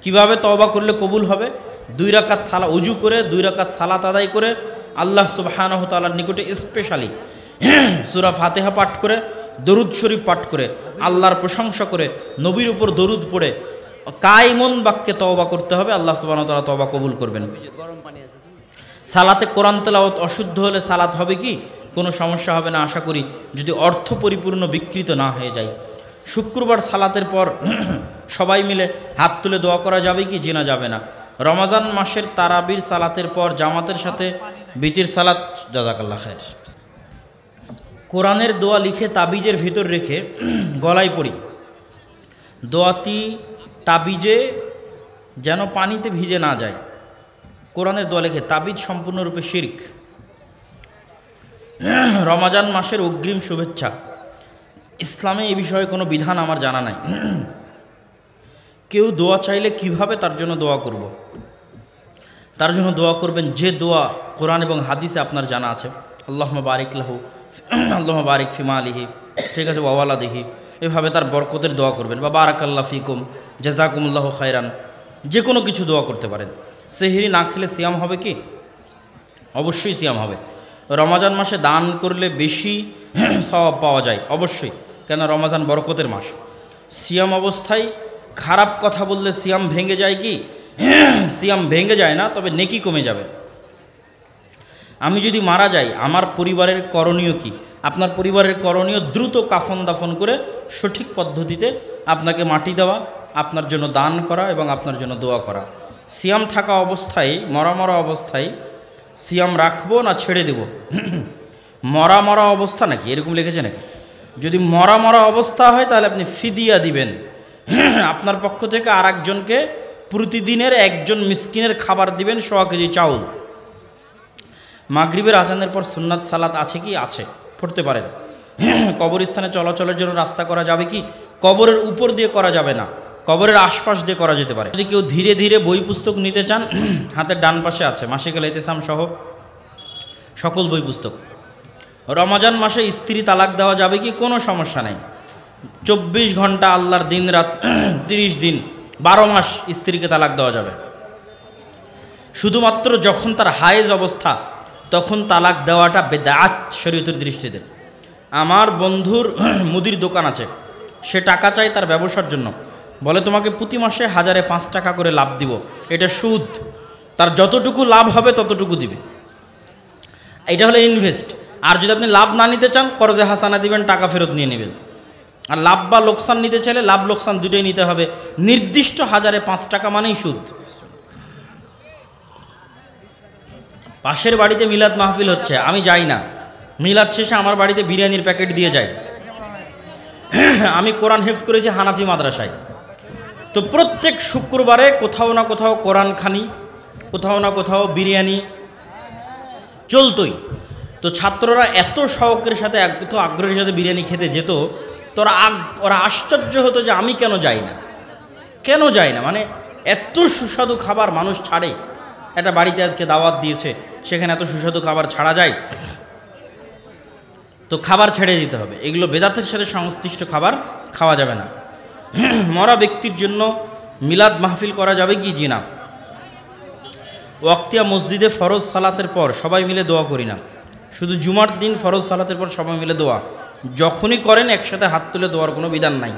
কিভাবে তওবা করলে কবুল হবে? 2 রাকাত সালাত ওযু করে 2 রাকাত সালাত আদায় করে আল্লাহ সুবহানাহু ওয়া তাআলার নিকটে স্পেশালি সূরা ফাতিহা পাঠ করে, দরুদ শরীফ পাঠ করে, আল্লাহর প্রশংসা করে, নবীর উপর দরুদ পড়ে কায়মন বাক্যে তওবা করতে হবে। আল্লাহ সুবহানাহু ওয়া তাআলা তওবা কবুল করবেন। সালাতে কোরআন তেলাওয়াত অশুদ্ধ হলে সালাত হবে কি? কোনো সমস্যা হবে না আশা করি, যদি অর্থ পরিপূর্ণ বিকৃত না হয়ে যায়। শুক্রবার সালাতের পর সবাই মিলে হাত তুলে দোয়া করা যাবে কি? জি না, যাবে না। রমজান মাসের তারাবির সালাতের পর জামাতের সাথে বিতির সালাত, জাযাকাল্লাহ খায়ের। কোরআনের দোয়া লিখে তাবিজের ভিতর রেখে গলায় পড়ি। দোয়াটি তাবিজে যেন পানিতে ভিজে না যায়। কোরআনের দোয়া লিখে তাবিজ সম্পূর্ণরূপে শিরক। রমজান মাসের অগ্রিম শুভেচ্ছা। ইসলামে এই বিষয়ে কোনো বিধান আমার জানা নাই। কেউ দোয়া চাইলে কিভাবে তার জন্য দোয়া করব? তার জন্য দোয়া করবেন যে দোয়া কোরআন এবং হাদিসে আপনার জানা আছে। আল্লাহুম্মা বারিক লাহু, আল্লাহুম্মা বারিক ফি মালিহি, ঠিক আছে, ওয়া ওয়ালাদিহি, এভাবে তার বরকতের দোয়া করবেন। বা বারাকাল্লাহু ফিকুম, জাযাকুমুল্লাহু খায়রান, যে কোনো কিছু দোয়া করতে পারেন। সেহরি না খেলে সিয়াম হবে কি? অবশ্যই সিয়াম হবে। রমজান মাসে দান করলে বেশি সওয়াব পাওয়া যায় অবশ্যই, কেন রমজান বরকতের মাস। সিয়াম অবস্থায় খারাপ কথা বললে সিয়াম ভেঙে যায় কি? সিয়াম ভেঙে যায় না, তবে নেকি কমে যাবে। আমি যদি মারা যাই, আমার পরিবারের করণীয় কি? আপনার পরিবারের করণীয় দ্রুত কাফন দাফন করে সঠিক পদ্ধতিতে আপনাকে মাটি দেওয়া, আপনার জন্য দান করা এবং আপনার জন্য দোয়া করা। সিয়াম থাকা অবস্থায়, মরা অবস্থায় সিয়াম রাখবো না ছেড়ে দেব? মরা অবস্থা নাকি এরকম লিখেছে নাকি? যদি মরা অবস্থা হয় তাহলে আপনি ফিদিয়া দিবেন। আপনার পক্ষ থেকে আর একজনকে প্রতিদিনের একজন মিসকিনের খাবার দিবেন, 100 কেজি চাউল। মাগরিবের আজানের পর সুন্নাত সালাত আছে কি? আছে, পড়তে পারেন। কবরস্থানে চলাচলের জন্য রাস্তা করা যাবে কি? কবরের উপর দিয়ে করা যাবে না, কবরের আশপাশ দিয়ে করা যেতে পারে। যদি কেউ ধীরে ধীরে বই পুস্তক নিতে চান, হাতের ডান পাশে আছে মাসিকাল ইতিসাম সহ সকল বই পুস্তক। রমজান মাসে স্ত্রী তালাক দেওয়া যাবে কি? কোনো সমস্যা নেই। 24 ঘন্টা আল্লাহর দিন রাত 30 দিন 12 মাস স্ত্রীকে তালাক দেওয়া যাবে। শুধুমাত্র যখন তার হায়েজ অবস্থা, তখন তালাক দেওয়াটা বেদাত শরীয়তের দৃষ্টিতে। আমার বন্ধুর মুদির দোকান আছে, সে টাকা চায় তার ব্যবসার জন্য, বলে তোমাকে প্রতি মাসে 1000-এ 5 টাকা করে লাভ দিব, এটা সুদ। তার যতটুকু লাভ হবে ততটুকু দিবে, এটা হলো ইনভেস্ট। আর যদি আপনি লাভ না নিতে চান, করজে হাসানা দিবেন, টাকা ফেরত নিয়ে নেবেন। আর লাভ বা লোকসান নিতে চাইলে লাভ লোকসান দুটোই নিতে হবে। নির্দিষ্ট 1000-এ 5 টাকা মানেই সুদ। পাশের বাড়িতে মিলাদ মাহফিল হচ্ছে, আমি যাই না। মিলাদ শেষে আমার বাড়িতে বিরিয়ানির প্যাকেট দিয়ে যায়। আমি কোরআন হেফজ করেছি হানাফি মাদ্রাসায়, তো প্রত্যেক শুক্রবারে কোথাও না কোথাও কোরআন খানি, কোথাও না কোথাও বিরিয়ানি চলতই। তো ছাত্ররা এত শৌকের সাথে, এত আগ্রহের সাথে বিরিয়ানি খেতে যেত, তো ওরা আশ্চর্য হতো যে আমি কেন যাই না, মানে এত সুস্বাদু খাবার মানুষ ছাড়ে। একটা বাড়িতে আজকে দাওয়াত দিয়েছে, সেখানে এত সুস্বাদু খাবার ছাড়া যায়? তো খাবার ছেড়ে দিতে হবে। এগুলো বেদাতের সাথে সংশ্লিষ্ট খাবার খাওয়া যাবে না। মরা ব্যক্তির জন্য মিলাদ মাহফিল করা যাবে কি? জি না। ওয়াক্তিয়া মসজিদে ফরজ সালাতের পর সবাই মিলে দোয়া করি না, শুধু জুমার দিন ফরজ সালাতের পর সবাই মিলে দোয়া। যখনই করেন একসাথে হাত তুলে দোয়ার কোনো বিধান নাই।